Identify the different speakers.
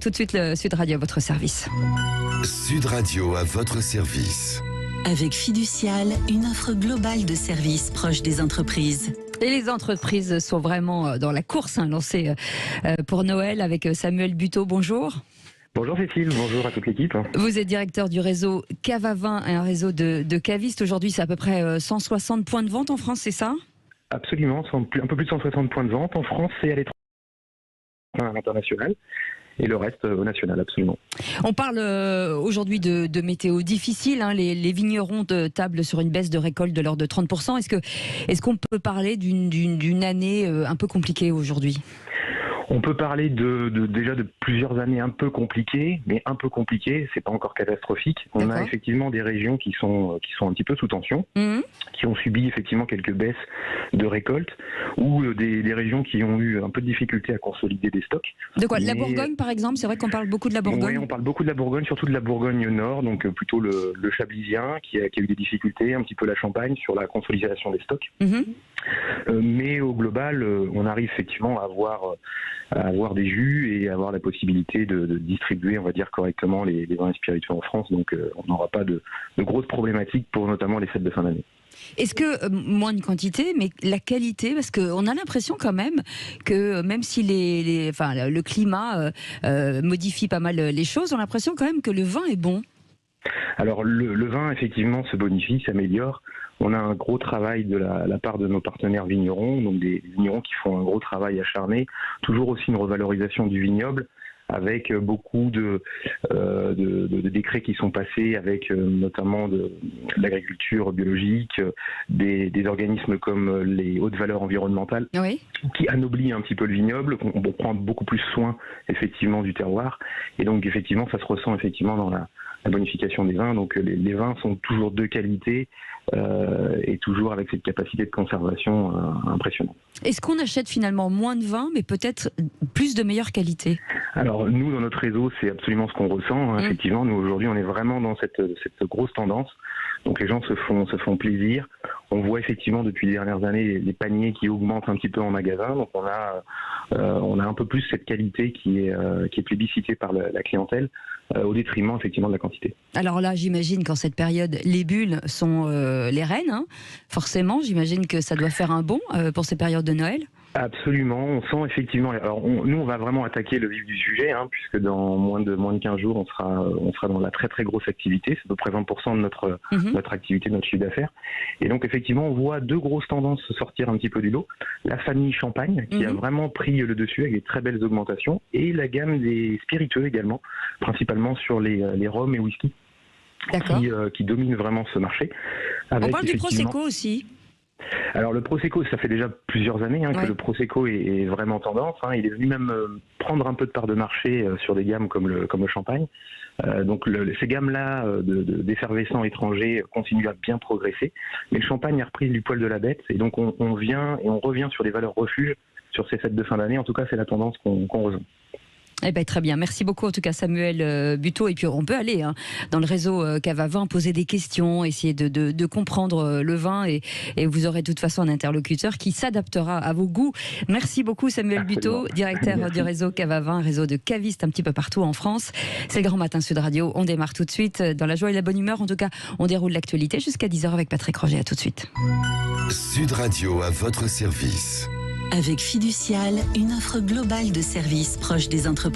Speaker 1: Tout de suite, le Sud Radio à votre service.
Speaker 2: Sud Radio à votre service.
Speaker 3: Avec Fiducial, une offre globale de services proche des entreprises.
Speaker 1: Et les entreprises sont vraiment dans la course lancée pour Noël avec Samuel Buteau. Bonjour.
Speaker 4: Bonjour Cécile, bonjour à toute l'équipe.
Speaker 1: Vous êtes directeur du réseau Cave à Vin, un réseau de cavistes. Aujourd'hui, c'est à peu près 160 points de vente en France, c'est ça ?
Speaker 4: Absolument, un peu plus de 160 points de vente en France et à l'étranger, à l'international. Et le reste au national, absolument.
Speaker 1: On parle aujourd'hui de météo difficile. Les vignerons tablent sur une baisse de récolte de l'ordre de 30%. Est-ce qu'on peut parler d'une année un peu compliquée aujourd'hui ?
Speaker 4: On peut parler déjà de plusieurs années un peu compliquées, mais un peu compliquées, c'est pas encore catastrophique. On a effectivement des régions qui sont un petit peu sous tension, qui ont subi effectivement quelques baisses de récolte, ou des régions qui ont eu un peu de difficulté à consolider des stocks.
Speaker 1: De quoi ? La Bourgogne par exemple ? C'est vrai qu'on parle beaucoup de la Bourgogne.
Speaker 4: Oui, on parle beaucoup de la Bourgogne, surtout de la Bourgogne Nord, donc plutôt le Chablisien qui a eu des difficultés, un petit peu la Champagne sur la consolidation des stocks. Mais au global, on arrive effectivement à avoir des jus et avoir la possibilité de distribuer, on va dire, correctement les vins et spiritueux en France. Donc on n'aura pas de grosses problématiques pour notamment les fêtes de fin d'année.
Speaker 1: Est-ce que, moins de quantité, mais la qualité, parce qu'on a l'impression quand même que même si le climat modifie pas mal les choses, on a l'impression quand même que le vin est bon. Alors
Speaker 4: le vin effectivement se bonifie, s'améliore. On a un gros travail de la part de nos partenaires vignerons, donc des vignerons qui font un gros travail acharné, toujours aussi une revalorisation du vignoble, avec beaucoup de décrets qui sont passés, avec notamment de l'agriculture biologique, des organismes comme les hautes valeurs environnementales, qui anoblient un petit peu le vignoble. On prend beaucoup plus soin effectivement du terroir, et donc effectivement ça se ressent effectivement dans la bonification des vins. Donc les vins sont toujours de qualité et toujours avec cette capacité de conservation impressionnante.
Speaker 1: Est-ce qu'on achète finalement moins de vin, mais peut-être plus de meilleure qualité ?
Speaker 4: Alors nous, dans notre réseau, c'est absolument ce qu'on ressent. Effectivement, nous aujourd'hui, on est vraiment dans cette grosse tendance. Donc les gens se font plaisir. On voit effectivement depuis les dernières années les paniers qui augmentent un petit peu en magasin. Donc on a un peu plus cette qualité qui est plébiscitée par la clientèle, au détriment effectivement de la quantité. Alors là, j'imagine qu'en cette période, les bulles sont les reines. Forcément, j'imagine que ça doit faire un bond pour ces périodes de Noël. Absolument, on sent effectivement. Alors nous, on va vraiment attaquer le vif du sujet, puisque dans moins de 15 jours, on sera dans la très très grosse activité. C'est à peu près 20% de notre activité, de notre chiffre d'affaires. Et donc effectivement, on voit deux grosses tendances sortir un petit peu du lot. La famille Champagne, qui a vraiment pris le dessus avec des très belles augmentations, et la gamme des spiritueux également, principalement sur les rhums et whisky, qui dominent vraiment ce marché. On parle du Prosecco aussi. Alors le Prosecco, ça fait déjà plusieurs années que le Prosecco est vraiment tendance. Il est venu même prendre un peu de part de marché sur des gammes comme le Champagne. Donc ces gammes-là d'effervescents étrangers continuent à bien progresser. Mais le Champagne a repris du poil de la bête. Et donc on revient sur des valeurs refuges sur ces fêtes de fin d'année. En tout cas, c'est la tendance qu'on ressent. Eh ben, très bien, merci beaucoup en tout cas Samuel Buteau. Et puis on peut aller dans le réseau Cave à Vin, poser des questions, essayer de comprendre le vin et vous aurez de toute façon un interlocuteur qui s'adaptera à vos goûts. Merci beaucoup Samuel Buteau, directeur du réseau Cave à Vin, un réseau de cavistes un petit peu partout en France. C'est le Grand Matin Sud Radio, on démarre tout de suite dans la joie et la bonne humeur. En tout cas, on déroule l'actualité jusqu'à 10h avec Patrick Roger. À tout de suite.
Speaker 2: Sud Radio à votre service.
Speaker 3: Avec Fiducial, une offre globale de services proche des entreprises.